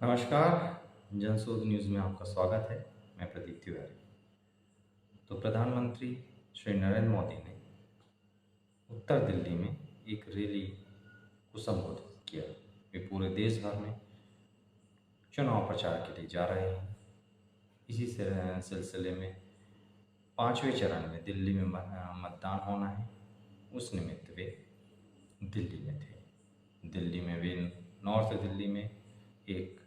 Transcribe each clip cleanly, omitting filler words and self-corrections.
नमस्कार। जनशोध न्यूज़ में आपका स्वागत है। मैं प्रदीप तिवारी। तो प्रधानमंत्री श्री नरेंद्र मोदी ने उत्तर दिल्ली में एक रैली को संबोधित किया। वे पूरे देश भर में चुनाव प्रचार के लिए जा रहे हैं। इसी सिलसिले में 5वें चरण में दिल्ली में मतदान होना है। उस निमित्त वे दिल्ली में थे। दिल्ली में वे नॉर्थ दिल्ली में एक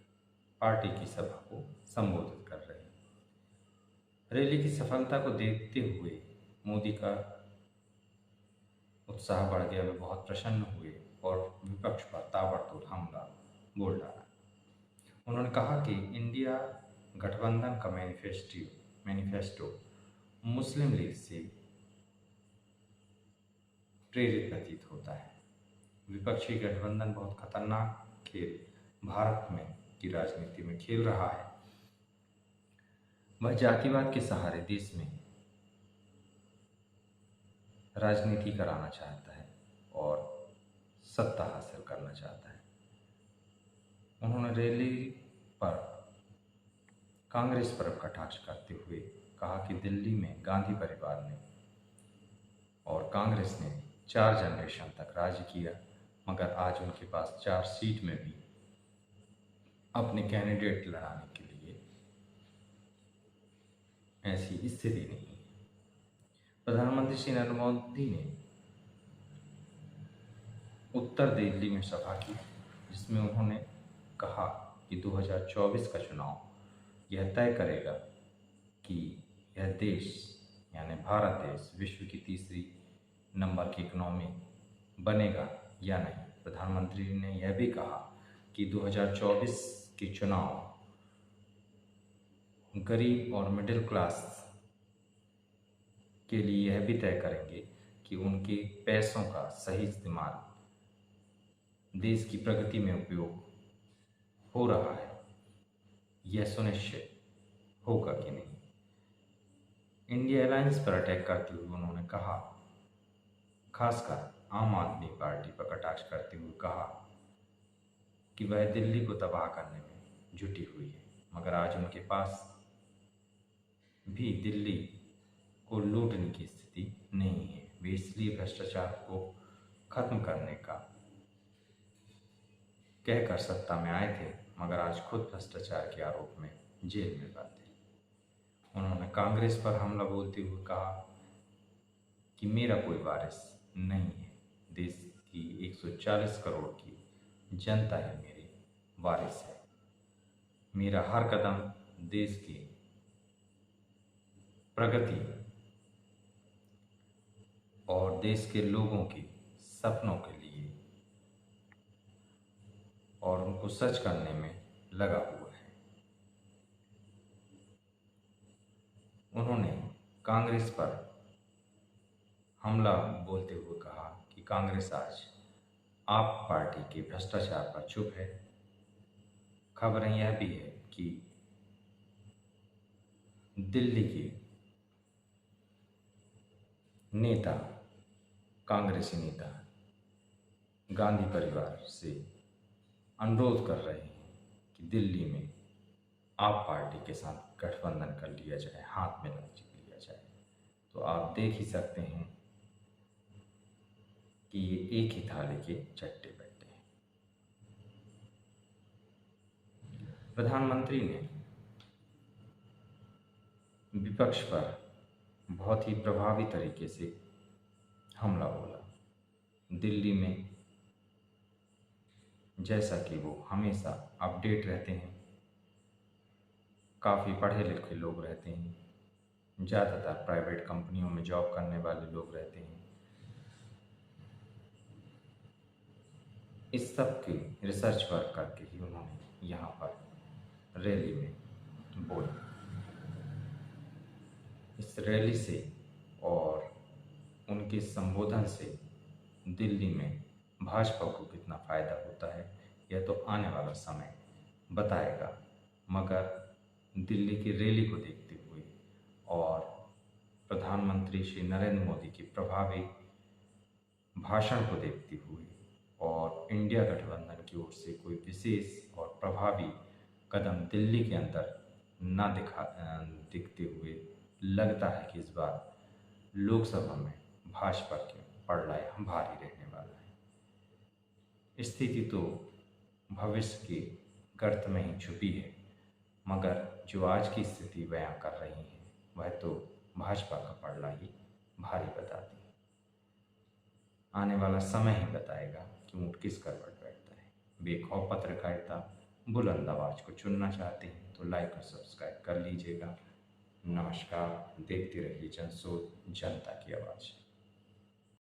पार्टी की सभा को संबोधित कर रहे हैं। रैली की सफलता को देखते हुए मोदी का उत्साह बढ़ गया। वे बहुत प्रसन्न हुए और विपक्ष पर ताबड़तोड़ हमला बोल डाला। उन्होंने कहा कि इंडिया गठबंधन का मैनिफेस्टो मुस्लिम लीग से प्रेरित प्रतीत होता है। विपक्षी गठबंधन बहुत खतरनाक खेल भारत में की राजनीति में खेल रहा है। वह जातिवाद के सहारे देश में राजनीति कराना चाहता है और सत्ता हासिल करना चाहता है। उन्होंने रैली पर कांग्रेस पर कटाक्ष करते हुए कहा कि दिल्ली में गांधी परिवार ने और कांग्रेस ने 4 जनरेशन तक राज किया, मगर आज उनके पास 4 सीट में भी अपने कैंडिडेट लड़ाने के लिए ऐसी स्थिति नहीं है। प्रधानमंत्री श्री नरेंद्र मोदी ने उत्तर दिल्ली में सभा की, जिसमें उन्होंने कहा कि 2024 का चुनाव यह तय करेगा कि यह देश यानी भारत देश विश्व की तीसरी नंबर की इकोनॉमी बनेगा या नहीं। प्रधानमंत्री ने यह भी कहा कि 2024 के चुनाव गरीब और मिडिल क्लास के लिए यह भी तय करेंगे कि उनके पैसों का सही इस्तेमाल देश की प्रगति में उपयोग हो रहा है, यह सुनिश्चित होगा कि नहीं। इंडिया अलायंस पर अटैक करते हुए उन्होंने कहा, खासकर आम आदमी पार्टी पर कटाक्ष करते हुए कहा कि वह दिल्ली को तबाह करने में जुटी हुई है, मगर आज उनके पास भी दिल्ली को लूटने की स्थिति नहीं है। वे इसलिए भ्रष्टाचार को खत्म करने का कहकर सत्ता में आए थे, मगर आज खुद भ्रष्टाचार के आरोप में जेल में बंद थे। उन्होंने कांग्रेस पर हमला बोलते हुए कहा कि मेरा कोई वारिस नहीं है, देश की 140 करोड़ की जनता ही मेरी वारिस है। मेरा हर कदम देश की प्रगति और देश के लोगों के सपनों के लिए और उनको सच करने में लगा हुआ है। उन्होंने कांग्रेस पर हमला बोलते हुए कहा कि कांग्रेस आज आप पार्टी के भ्रष्टाचार पर चुप है। खबरें यह भी है कि दिल्ली के नेता, कांग्रेसी नेता गांधी परिवार से अनुरोध कर रहे हैं कि दिल्ली में आप पार्टी के साथ गठबंधन कर लिया जाए, हाथ में लिया जाए। तो आप देख ही सकते हैं कि ये एक ही थाली के चट्टे बट्टे हैं। प्रधानमंत्री ने विपक्ष पर बहुत ही प्रभावी तरीके से हमला बोला। दिल्ली में जैसा कि वो हमेशा अपडेट रहते हैं, काफ़ी पढ़े लिखे लोग रहते हैं, ज़्यादातर प्राइवेट कंपनियों में जॉब करने वाले लोग रहते हैं, इस सब की रिसर्च वर्क करके ही उन्होंने यहाँ पर रैली में बोला। इस रैली से और उनके संबोधन से दिल्ली में भाजपा को कितना फ़ायदा होता है यह तो आने वाला समय बताएगा, मगर दिल्ली की रैली को देखते हुए और प्रधानमंत्री श्री नरेंद्र मोदी के प्रभावी भाषण को देखते हुए और इंडिया गठबंधन की ओर से कोई विशेष और प्रभावी कदम दिल्ली के अंदर ना दिखते हुए लगता है कि इस बार लोकसभा में भाजपा की पलड़ा भारी रहने वाला है। स्थिति तो भविष्य के गर्त में ही छुपी है, मगर जो आज की स्थिति बयां कर रही है वह तो भाजपा का पलड़ा ही भारी बताती है। आने वाला समय ही बताएगा कि ऊँट किस करवट बैठता है। बेखौफ पत्रकारिता बुलंद आवाज को चुनना चाहते हैं तो लाइक और सब्सक्राइब कर लीजिएगा। नमस्कार, देखते रहिए जनसोध, जनता की आवाज़।